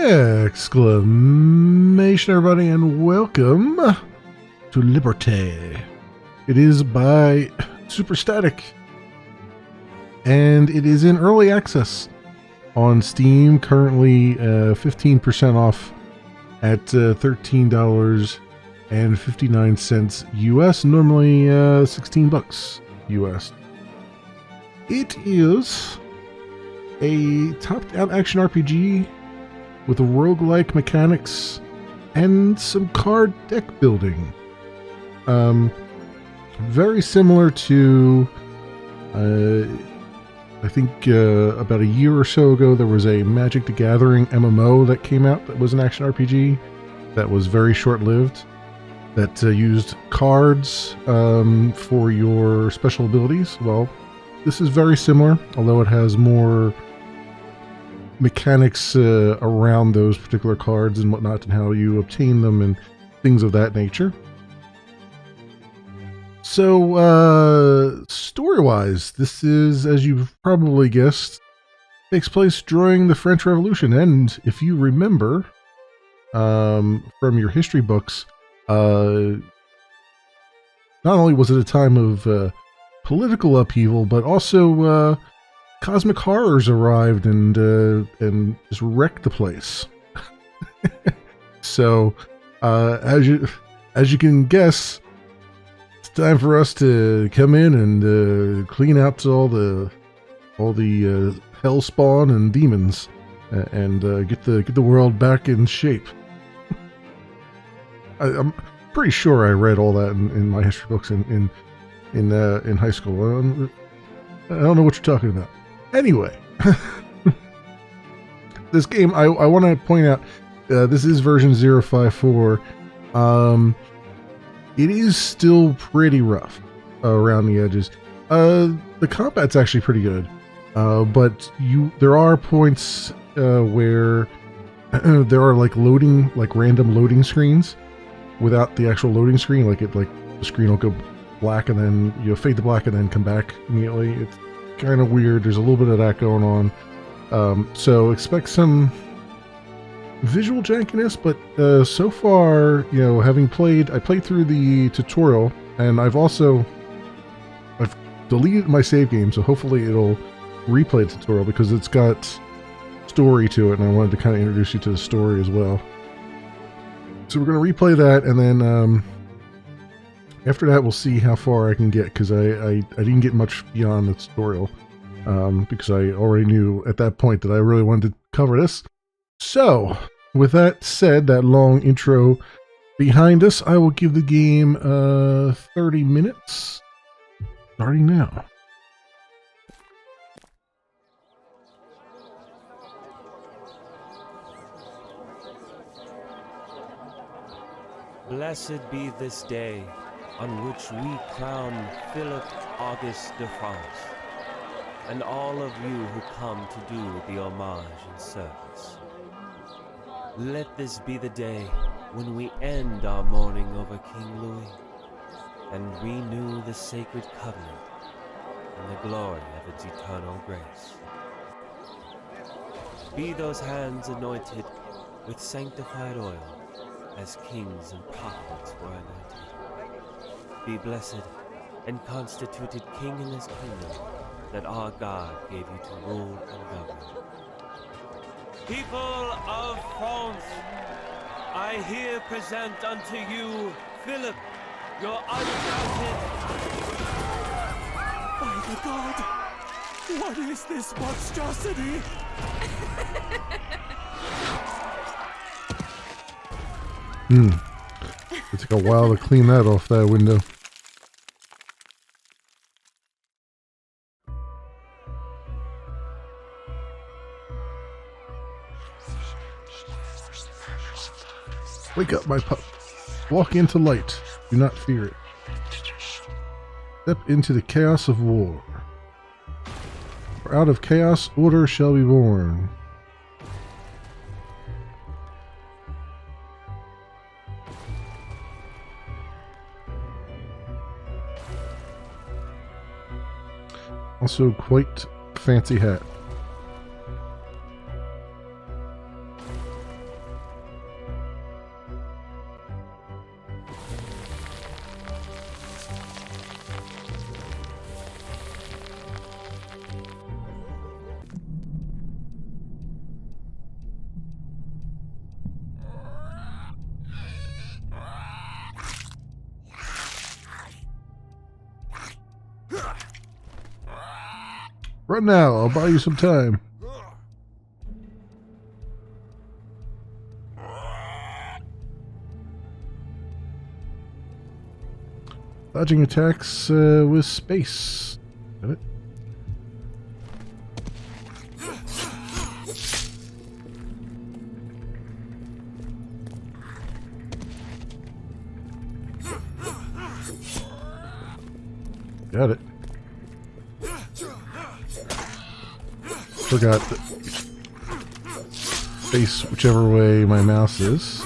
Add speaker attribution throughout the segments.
Speaker 1: Exclamation, everybody, and welcome to Liberte. It is by Super Static, and it is in early access on Steam, currently 15% off at $13.59 US, normally $16 US. It is a top-down action RPG with roguelike mechanics and some card deck building. Very similar to, I think about a year or so ago, there was a Magic the Gathering MMO that came out that was an action RPG that was very short-lived, that used cards for your special abilities. Well, this is very similar, although it has more mechanics around those particular cards and whatnot, and how you obtain them and things of that nature. So, story-wise, this is, as you've probably guessed, takes place during the French Revolution, and if you remember from your history books, not only was it a time of political upheaval, but also cosmic horrors arrived and just wrecked the place. So, as you can guess, it's time for us to come in and clean out all the hell spawn and demons, and get the world back in shape. I'm pretty sure I read all that in my history books in high school. I don't know what you're talking about. Anyway, this game, I want to point out, this is version 054. It is still pretty rough around the edges. The combat's actually pretty good, but there are points where there are like random loading screens without the actual loading screen. Like the screen will go black and then fade to black and then come back immediately. It's kind of weird. There's a little bit of that going on, so expect some visual jankiness, but so far, having played, I played through the tutorial, and I've deleted my save game, so hopefully it'll replay the tutorial because it's got story to it, and I wanted to kind of introduce you to the story as well. So we're going to replay that, and then after that, we'll see how far I can get, because I didn't get much beyond the tutorial, because I already knew at that point that I really wanted to cover this. So, with that said, that long intro behind us, I will give the game 30 minutes, starting now.
Speaker 2: Blessed be this day on which we crown Philip Auguste de France, and all of you who come to do the homage and service. Let this be the day when we end our mourning over King Louis, and renew the sacred covenant in the glory of its eternal grace. Be those hands anointed with sanctified oil, as kings and prophets were anointed. Be blessed and constituted king in this kingdom that our God gave you to rule and govern. People of France, I here present unto you Philip, your undoubted...
Speaker 3: By the god! What is this monstrosity?
Speaker 1: It took a while to clean that off that window. Wake up, my pup. Walk into light. Do not fear it. Step into the chaos of war. For out of chaos, order shall be born. Also, quite fancy hat. Run now, I'll buy you some time. Dodging attacks with space. Got it. Got it. Forgot that face whichever way my mouse is.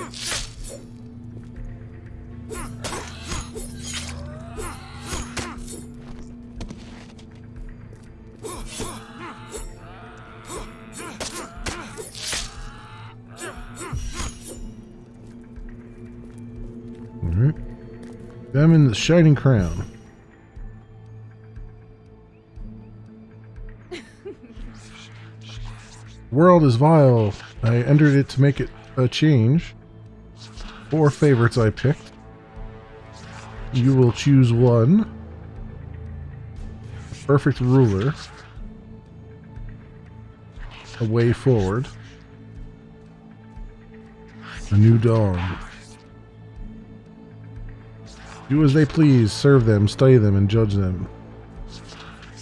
Speaker 1: Alright. Examine the shining crown. World is vile. I entered it to make it a change. 4 favorites I picked. You will choose one. A perfect ruler. A way forward. A new dawn. Do as they please, serve them, study them, and judge them.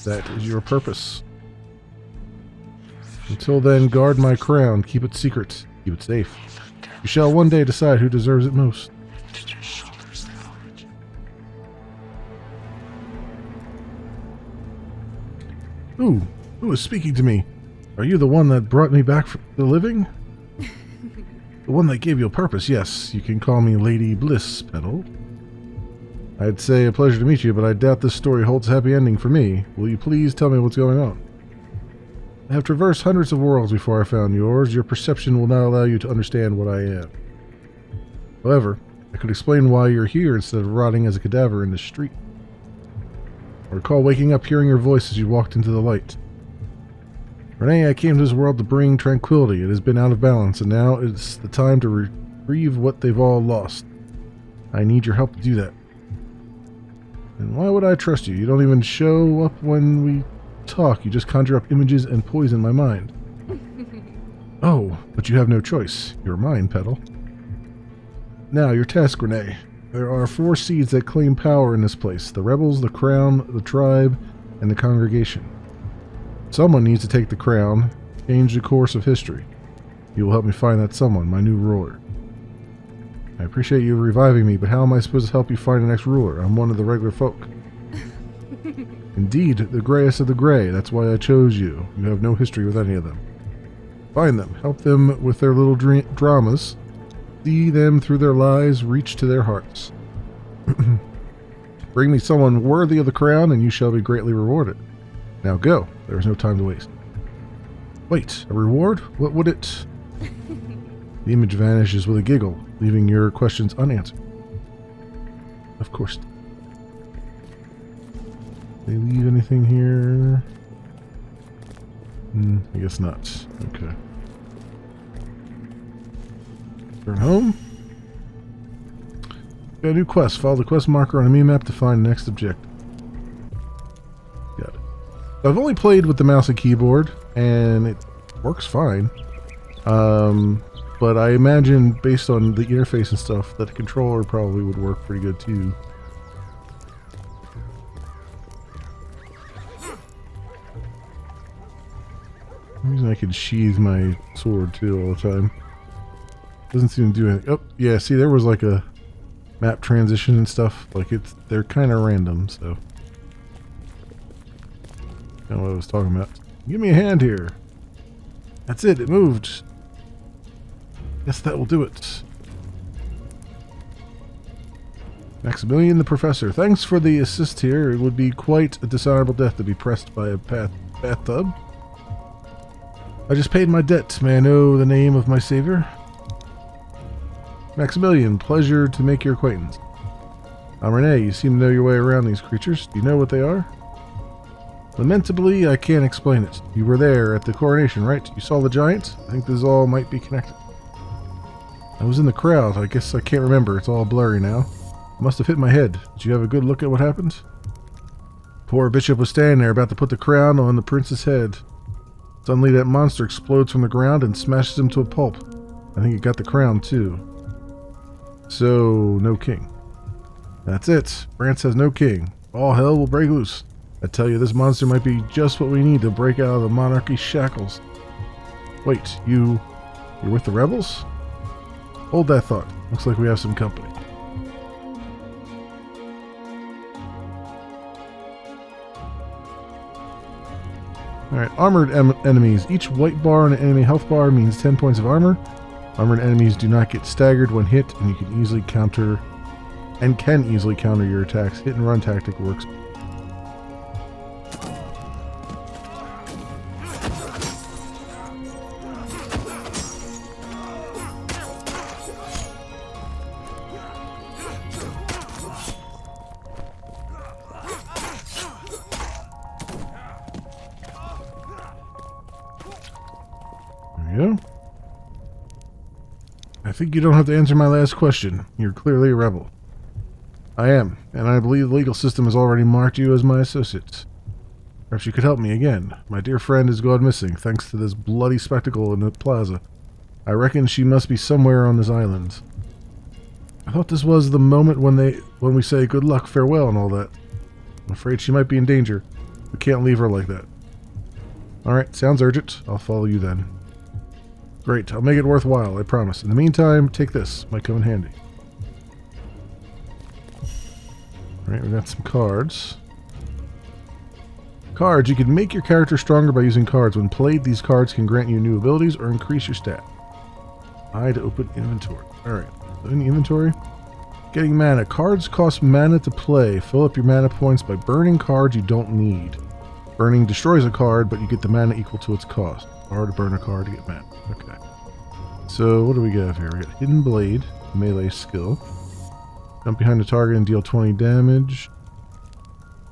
Speaker 1: That is your purpose. Until then, guard my crown. Keep it secret. Keep it safe. You shall one day decide who deserves it most. Ooh, who is speaking to me? Are you the one that brought me back from the living? The one that gave you a purpose, yes. You can call me Lady Bliss, Petal. I'd say a pleasure to meet you, but I doubt this story holds a happy ending for me. Will you please tell me what's going on? I have traversed hundreds of worlds before I found yours. Your perception will not allow you to understand what I am. However, I could explain why you're here instead of rotting as a cadaver in the street. I recall waking up hearing your voice as you walked into the light. Renee, I came to this world to bring tranquility. It has been out of balance, and now it's the time to retrieve what they've all lost. I need your help to do that. And why would I trust you? You don't even show up when we talk. You just conjure up images and poison my mind. Oh, but you have no choice. You're mine, Petal. Now, your task, Renee. There are 4 seeds that claim power in this place. The rebels, the crown, the tribe, and the congregation. Someone needs to take the crown, change the course of history. You will help me find that someone, my new ruler. I appreciate you reviving me, but how am I supposed to help you find the next ruler? I'm one of the regular folk. Indeed, the greyest of the grey. That's why I chose you. You have no history with any of them. Find them. Help them with their little dramas. See them through their lies. Reach to their hearts. Bring me someone worthy of the crown, and you shall be greatly rewarded. Now go. There is no time to waste. Wait, a reward? What would it... The image vanishes with a giggle, leaving your questions unanswered. Of course. They leave anything here? I guess not. Okay. Turn home. Got a new quest. Follow the quest marker on a mini-map to find the next objective. Got it. I've only played with the mouse and keyboard, and it works fine. But I imagine, based on the interface and stuff, that the controller probably would work pretty good too. The reason I can sheathe my sword too all the time. Doesn't seem to do anything. Oh, yeah, see, there was like a map transition and stuff. Like, they're kind of random, so. I don't know what I was talking about. Give me a hand here. That's it, it moved. Guess that will do it. Maximilian the Professor. Thanks for the assist here. It would be quite a dishonorable death to be pressed by a bathtub. I just paid my debt. May I know the name of my savior? Maximilian, pleasure to make your acquaintance. I'm Renee. You seem to know your way around these creatures. Do you know what they are? Lamentably, I can't explain it. You were there at the coronation, right? You saw the giant? I think this all might be connected. I was in the crowd. I guess I can't remember. It's all blurry now. Must have hit my head. Did you have a good look at what happened? Poor bishop was standing there about to put the crown on the prince's head. Suddenly that monster explodes from the ground and smashes him to a pulp. I think it got the crown too. So, no king. That's it. France has no king. All hell will break loose. I tell you, this monster might be just what we need to break out of the monarchy's shackles. Wait, you're with the rebels? Hold that thought. Looks like we have some company. Alright, armored enemies. Each white bar on an enemy health bar means 10 points of armor. Armored enemies do not get staggered when hit, and you can easily counter your attacks. Hit and run tactic works. There you go. I think you don't have to answer my last question. You're clearly a rebel. I am, and I believe the legal system has already marked you as my associates. Perhaps you could help me again. My dear friend has gone missing, thanks to this bloody spectacle in the plaza. I reckon she must be somewhere on this island. I thought this was the moment when we say good luck, farewell, and all that. I'm afraid she might be in danger. We can't leave her like that. Alright, sounds urgent. I'll follow you then. Great, I'll make it worthwhile, I promise. In the meantime, take this. Might come in handy. Alright, we got some cards. Cards. You can make your character stronger by using cards. When played, these cards can grant you new abilities or increase your stat. I to open inventory. Alright, in the inventory. Getting mana. Cards cost mana to play. Fill up your mana points by burning cards you don't need. Burning destroys a card, but you get the mana equal to its cost. Hard to burn a card to get mana. Okay. So, what do we have here? We got Hidden Blade, melee skill. Jump behind the target and deal 20 damage.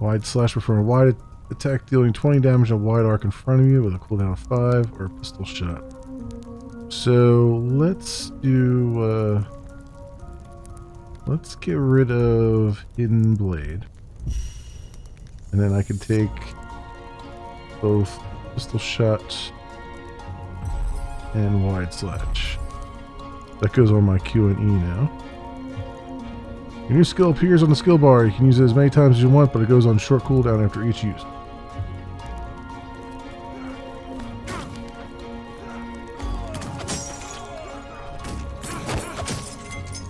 Speaker 1: Wide slash perform a wide attack, dealing 20 damage in a wide arc in front of you with a cooldown of 5, or a pistol shot. So, let's do, let's get rid of Hidden Blade. And then I can take both pistol shot and wide slash. That goes on my Q and E now. Your new skill appears on the skill bar. You can use it as many times as you want, but it goes on short cooldown after each use.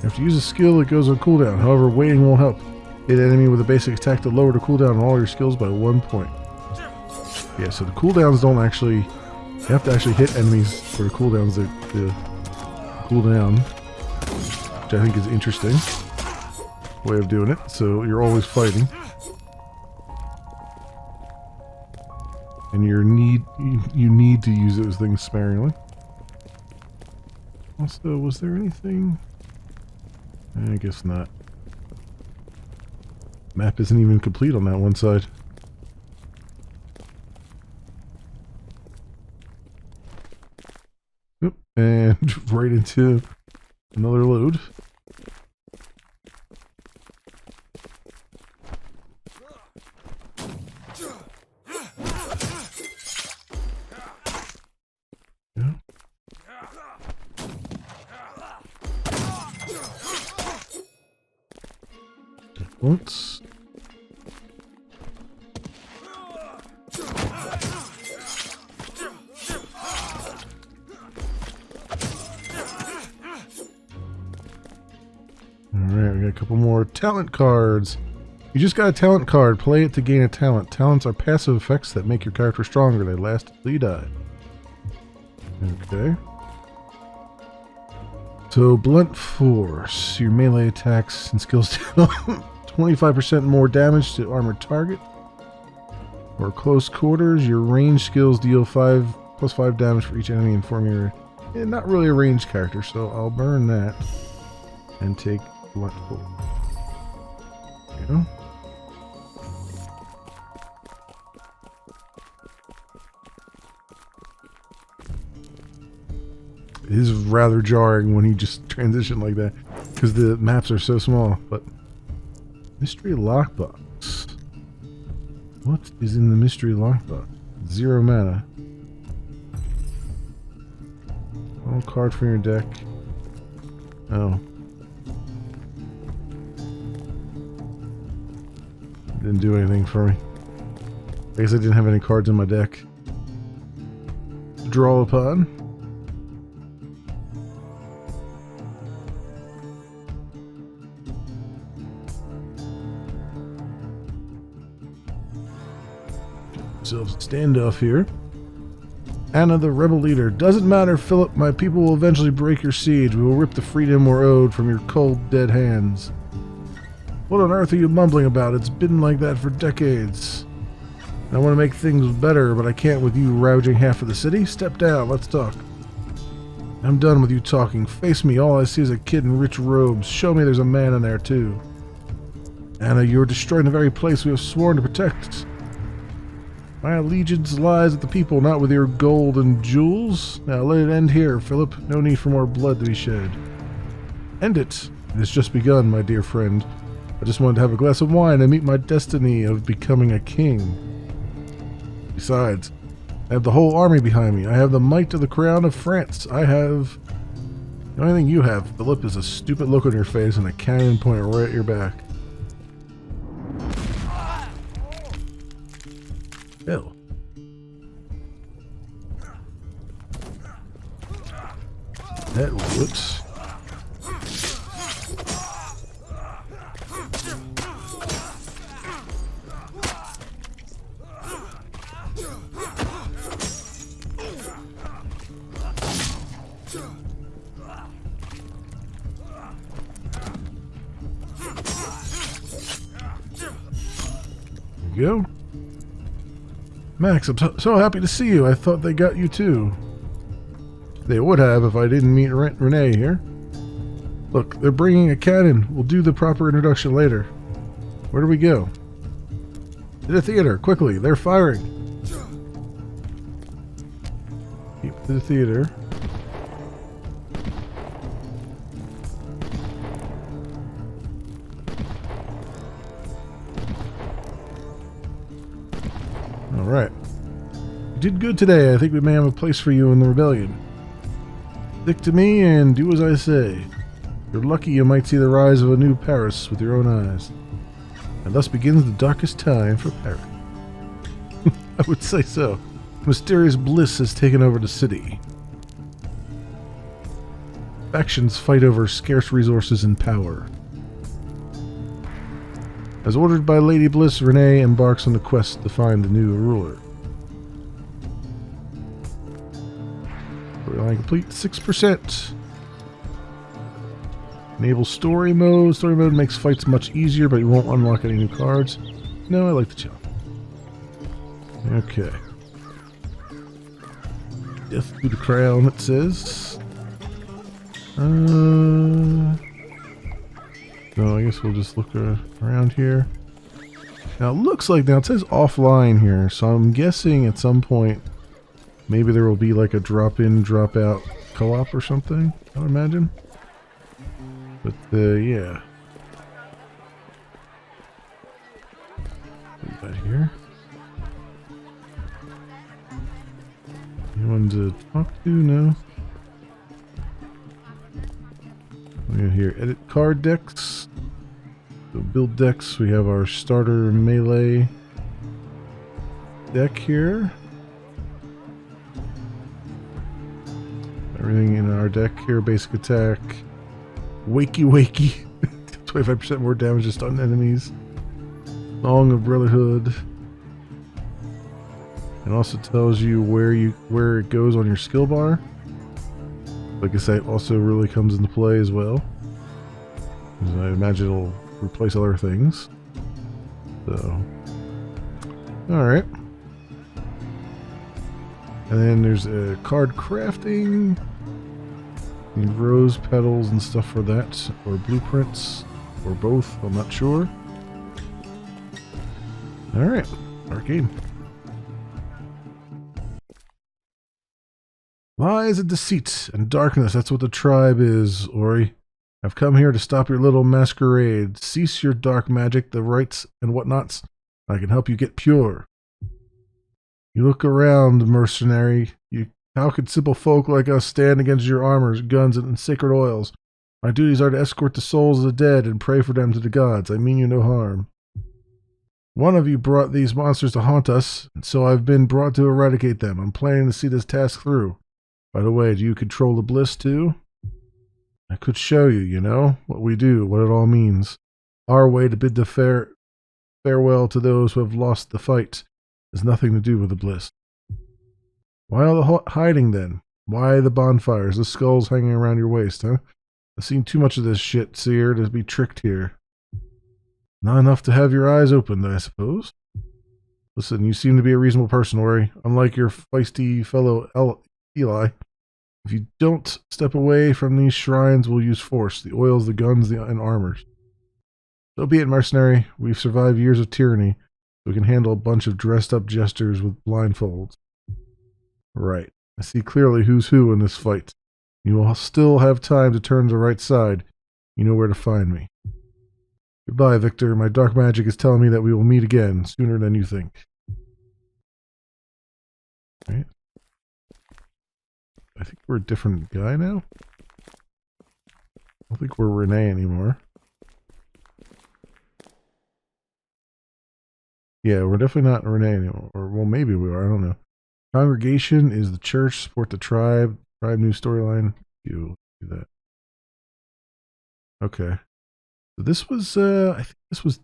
Speaker 1: After you use a skill, it goes on cooldown. However, waiting won't help. Hit an enemy with a basic attack to lower the cooldown on all your skills by 1 point. Yeah, so the cooldowns don't actually... You have to actually hit enemies for the cooldowns to cool down, which I think is interesting way of doing it. So you're always fighting, and you need to use those things sparingly. Also, was there anything? I guess not. Map isn't even complete on that one side. And right into another load. Yeah. Once. Alright, we got a couple more talent cards. You just got a talent card. Play it to gain a talent. Talents are passive effects that make your character stronger. They last until you die. Okay. So, Blunt Force. Your melee attacks and skills deal 25% more damage to armored target. Or close quarters. Your range skills deal 5+5 damage for each enemy informing your... not really a ranged character, so I'll burn that. And take Blunt Force. There you go. It is rather jarring when you just transition like that, because the maps are so small, but... Mystery Lockbox. What is in the mystery lockbox? 0 mana. All card from your deck. Oh. Didn't do anything for me. I guess I didn't have any cards in my deck to draw upon. Standoff here. Anna the rebel leader. Doesn't matter, Philip. My people will eventually break your siege. We will rip the freedom we're owed from your cold, dead hands. What on earth are you mumbling about? It's been like that for decades. I want to make things better, but I can't with you ravaging half of the city. Step down. Let's talk. I'm done with you talking. Face me. All I see is a kid in rich robes. Show me there's a man in there, too. Anna, you're destroying the very place we have sworn to protect. My allegiance lies with the people, not with your gold and jewels. Now let it end here, Philip. No need for more blood to be shed. End it. It has just begun, my dear friend. I just wanted to have a glass of wine and meet my destiny of becoming a king. Besides, I have the whole army behind me. I have the might of the crown of France. I have... The only thing you have, Philip, is a stupid look on your face and a cannon pointed right at your back. Hell. That whoops. There you go. Max, I'm so happy to see you. I thought they got you too. They would have if I didn't meet Renee here. Look, they're bringing a cannon. We'll do the proper introduction later. Where do we go? To the theater, quickly. They're firing. Keep to the theater. Alright. You did good today. I think we may have a place for you in the rebellion. Stick to me and do as I say. You're lucky you might see the rise of a new Paris with your own eyes. And thus begins the darkest time for Paris. I would say so. Mysterious bliss has taken over the city. Factions fight over scarce resources and power. As ordered by Lady Bliss, Renee embarks on the quest to find the new ruler. Storyline complete, 6%. Enable story mode. Story mode makes fights much easier, but you won't unlock any new cards. No, I like the challenge. Okay. Death to the crown, it says. No, I guess we'll just look around here. Now, it looks like, now it says offline here, so I'm guessing at some point maybe there will be like a drop-in, drop-out co-op or something, I would imagine. But, yeah. What we got here? Anyone to talk to? No. We got here edit card decks. So build decks. We have our starter melee deck here. Everything in our deck here. Basic attack. Wakey wakey. 25% more damage to stun enemies. Song of Brotherhood. It also tells you where it goes on your skill bar. I guess that also really comes into play as well. I imagine it'll replace other things. So, alright. And then there's a card crafting. Need rose petals and stuff for that. Or blueprints. Or both, I'm not sure. Alright, arcade. Lies and deceit and darkness, that's what the tribe is, Ori. I've come here to stop your little masquerade. Cease your dark magic, the rites and whatnots. I can help you get pure. You look around, mercenary. How could simple folk like us stand against your armors, guns, and sacred oils? My duties are to escort the souls of the dead and pray for them to the gods. I mean you no harm. One of you brought these monsters to haunt us, and so I've been brought to eradicate them. I'm planning to see this task through. By the way, do you control the bliss too? I could show you, you know, what we do, what it all means. Our way to bid the farewell to those who have lost the fight has nothing to do with the bliss. Why all the hiding then? Why the bonfires, the skulls hanging around your waist, huh? I've seen too much of this shit, Seer, to be tricked here. Not enough to have your eyes opened, I suppose. Listen, you seem to be a reasonable person, Ori. Unlike your feisty fellow Eli, if you don't step away from these shrines, we'll use force. The oils, the guns, and armors. So be it, mercenary. We've survived years of tyranny. We can handle a bunch of dressed-up jesters with blindfolds. Right. I see clearly who's who in this fight. You will still have time to turn to the right side. You know where to find me. Goodbye, Victor. My dark magic is telling me that we will meet again sooner than you think. Right. I think we're a different guy now. I don't think we're Renee anymore. Yeah, we're definitely not Renee anymore. Or, well, maybe we are. I don't know. Congregation is the church. Support the tribe. Tribe new storyline. You do that. Okay. So this was, I think this was,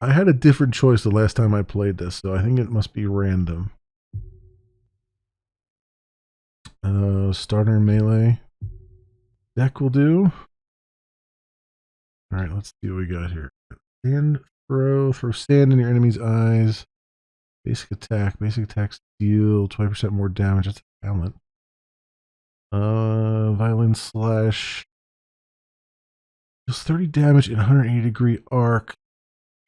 Speaker 1: I had a different choice the last time I played this, so I think it must be random. Starter melee. Deck will do. Alright, let's see what we got here. Sand throw sand in your enemy's eyes. Basic attack deal 20% more damage. That's a talent. Violin slash. Does 30 damage in 180-degree arc.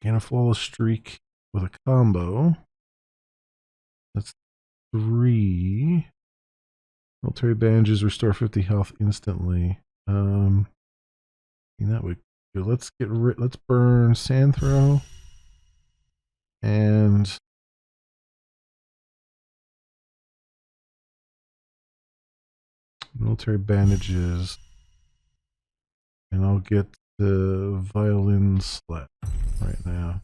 Speaker 1: Gain a flawless streak with a combo. That's 3. Military bandages restore 50 health instantly. And that would do. Let's burn sand throw. And military bandages. And I'll get the violin slap right now.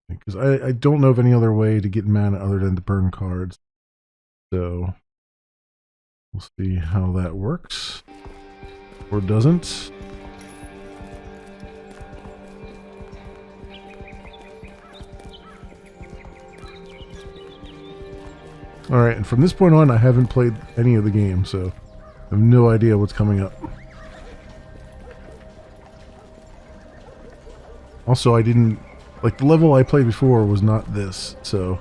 Speaker 1: Because I don't know of any other way to get mana other than to burn cards. So we'll see how that works. Or doesn't. Alright, and from this point on I haven't played any of the game, so I have no idea what's coming up. Also, I didn't... Like, the level I played before was not this, so...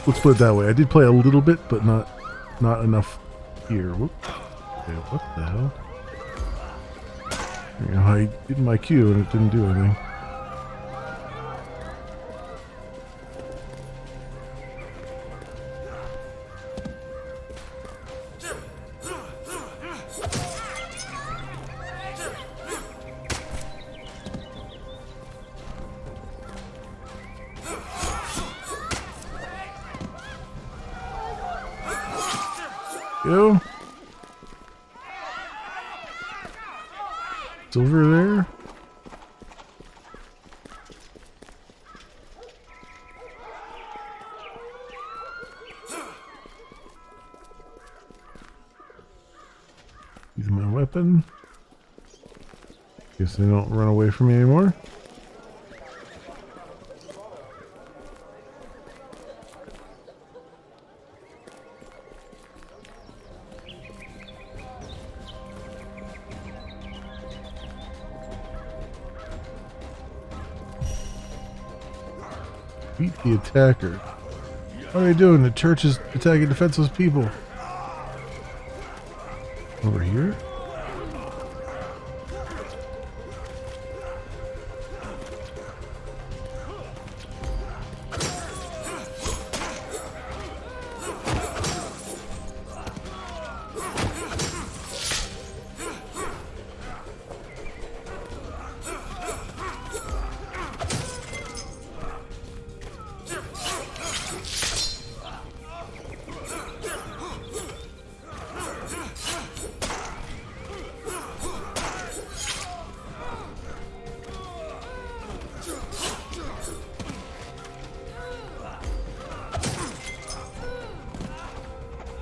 Speaker 1: Let's put it that way. I did play a little bit, but not enough here. Whoop. Okay, what the hell? You know, I did my Q and it didn't do anything. Go. It's over there. Use my weapon. Guess they don't run away from me anymore. Beat the attacker. What are they doing? The church is attacking defenseless people. Over here?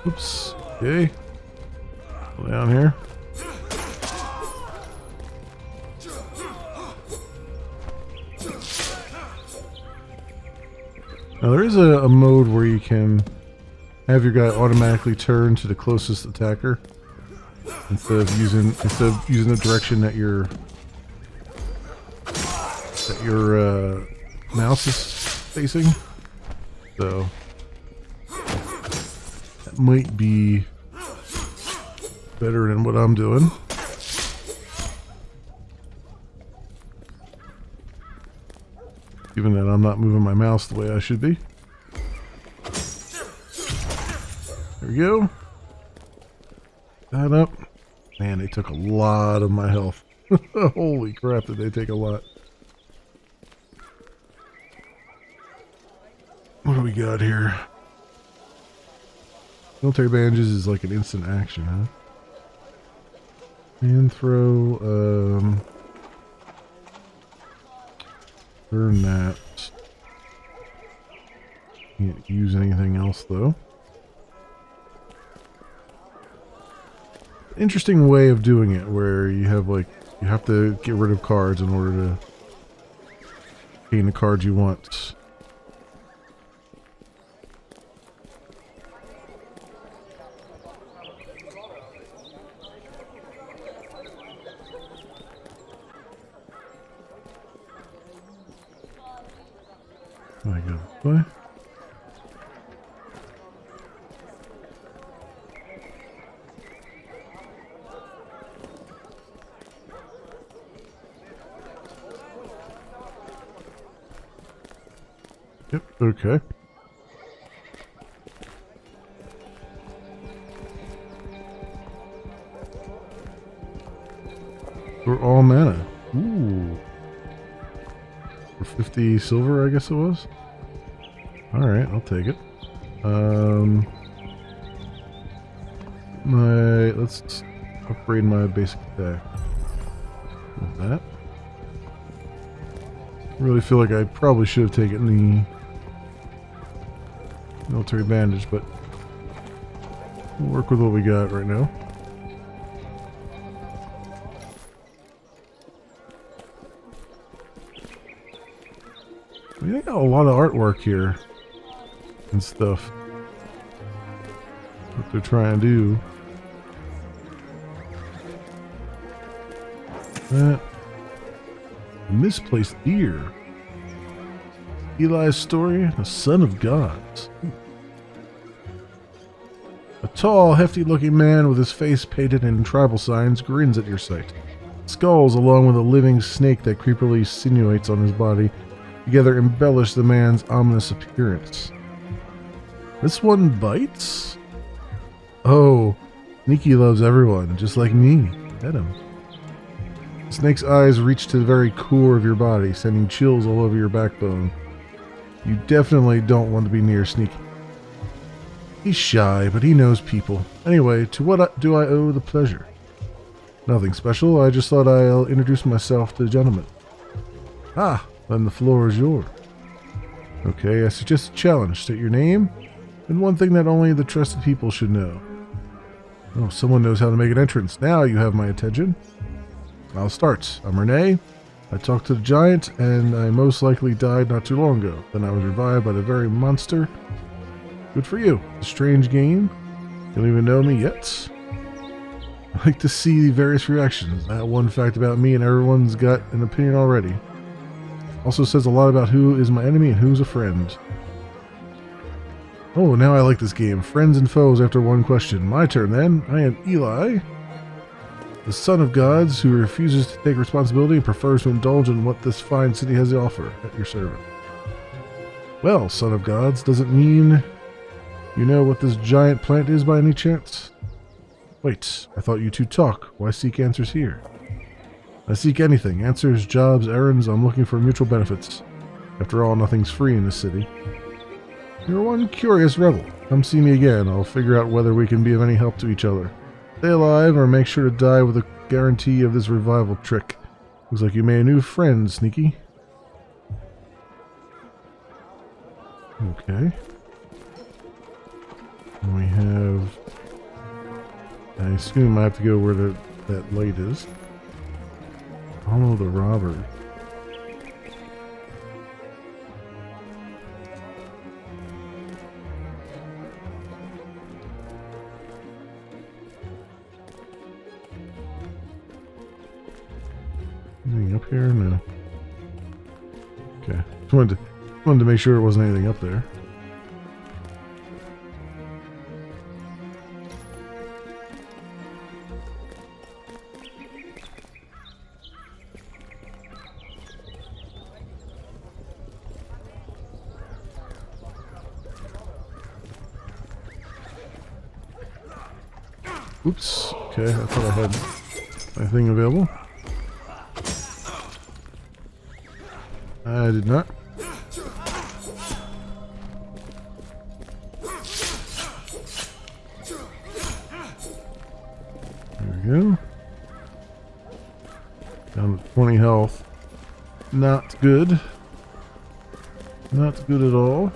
Speaker 1: Oops. Okay. Go down here. Now there is a mode where you can have your guy automatically turn to the closest attacker instead of using the direction that your mouse is facing. So that might be better than what I'm doing. Given that I'm not moving my mouse the way I should be. There we go. That up. Man, they took a lot of my health. Holy crap, did they take a lot. What do we got here? Military bandages is like an instant action, huh? Hand throw, burn that. Can't use anything else though. Interesting way of doing it where you have to get rid of cards in order to gain the cards you want. I go this way. Yep, okay. For all mana. Ooh. For 50 silver, I guess it was. Alright, I'll take it. Let's upgrade my basic attack. With that. I really feel like I probably should have taken the military bandage, but we'll work with what we got right now. We got a lot of artwork here and stuff. What they're trying to do. That. A misplaced deer. Eli's story, the son of gods. A tall, hefty-looking man with his face painted in tribal signs grins at your sight. Skulls, along with a living snake that creepily sinuates on his body, together embellish the man's ominous appearance. This one bites? Oh, Nikki loves everyone, just like me. Pet him. The snake's eyes reach to the very core of your body, sending chills all over your backbone. You definitely don't want to be near Sneaky. He's shy, but he knows people. Anyway, to what do I owe the pleasure? Nothing special, I just thought I'll introduce myself to the gentleman. Ah, then the floor is yours. Okay, I suggest a challenge. State your name, and one thing that only the trusted people should know. Oh, someone knows how to make an entrance. Now you have my attention. I'll start. I'm Renee. I talked to the giant, and I most likely died not too long ago. Then I was revived by the very monster. Good for you. It's a strange game. You don't even know me yet. I like to see the various reactions. That one fact about me, and everyone's got an opinion already. Also says a lot about who is my enemy and who's a friend. Oh, now I like this game. Friends and foes after one question. My turn then. I am Eli, the son of gods who refuses to take responsibility and prefers to indulge in what this fine city has to offer. At your servant. Well, son of gods, does it mean you know what this giant plant is by any chance? Wait, I thought you two talk. Why seek answers here? I seek anything. Answers, jobs, errands. I'm looking for mutual benefits. After all, nothing's free in this city. You're one curious rebel. Come see me again. I'll figure out whether we can be of any help to each other. Stay alive or make sure to die with a guarantee of this revival trick. Looks like you made a new friend, Sneaky. Okay. And we have... I assume I have to go where that light is. Follow the robber. Anything up here? No. Okay. Just wanted to make sure it wasn't anything up there. Oops. Okay, I thought I had my thing available. I did not. There we go. Down to 20 health. Not good. Not good at all.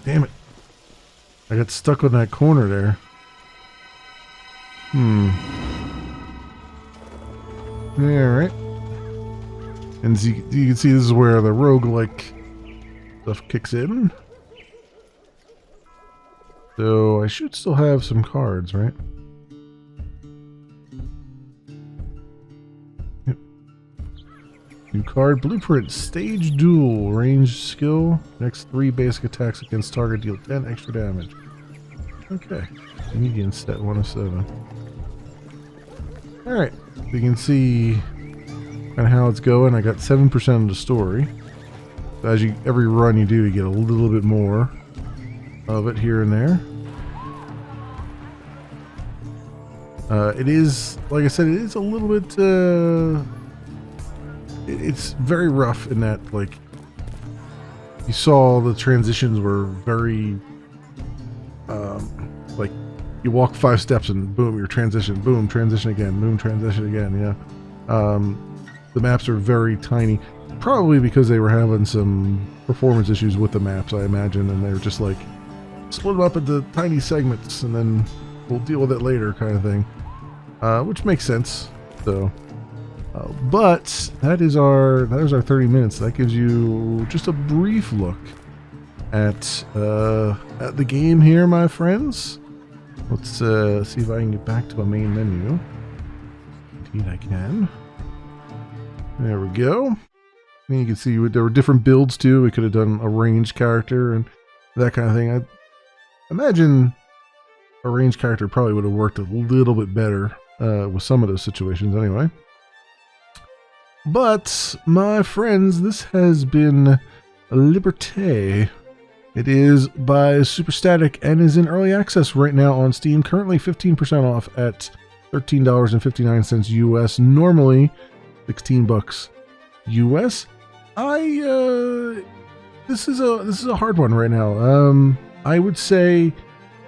Speaker 1: Damn it. I got stuck on that corner there. Alright. And you can see this is where the roguelike stuff kicks in. So I should still have some cards, right? Yep. New card, Blueprint, Stage Duel, Range Skill. Next 3 basic attacks against target deal 10 extra damage. Okay. Median stat 107. Alright. You can see kind of how it's going. I got 7% of the story. So as every run you do, you get a little bit more of it here and there. It is, like I said, it is a little bit, it's very rough in that, like, you saw the transitions were very, like, you walk 5 steps and boom, you're transition, boom, transition again, boom, transition again, yeah. The maps are very tiny, probably because they were having some performance issues with the maps, I imagine, and they were just like, split them up into tiny segments and then we'll deal with it later kind of thing, which makes sense. So but that is our 30 minutes. That gives you just a brief look at the game here, my friends. Let's see if I can get back to my main menu. Indeed I can. There we go. And you can see there were different builds too. We could have done a ranged character and that kind of thing. I imagine a ranged character probably would have worked a little bit better with some of those situations anyway. But, my friends, this has been Liberte. It is by Superstatic and is in early access right now on Steam. Currently 15% off at $13.59 US. Normally $16 US. This is a hard one right now. I would say,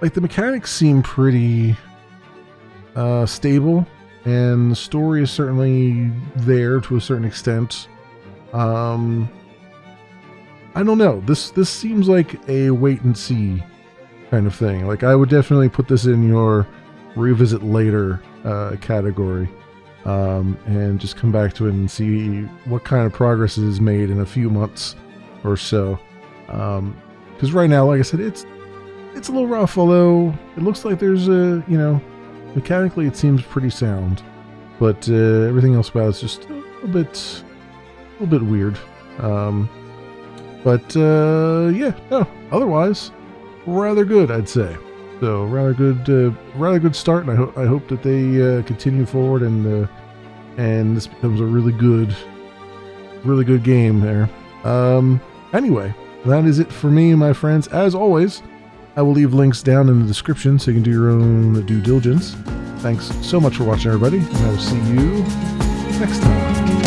Speaker 1: like, the mechanics seem pretty stable, and the story is certainly there to a certain extent. I don't know. This seems like a wait and see kind of thing. Like, I would definitely put this in your revisit later category, and just come back to it and see what kind of progress is made in a few months or so. Because right now, like I said, it's a little rough, although it looks like there's a, mechanically it seems pretty sound, but everything else about it's just a little bit weird. Yeah, no, otherwise rather good, I'd say. So rather good start, and I hope that they continue forward and this becomes a really good game there. Anyway, that is it for me, my friends. As always, I will leave links down in the description so you can do your own due diligence. Thanks so much for watching, everybody, and I will see you next time.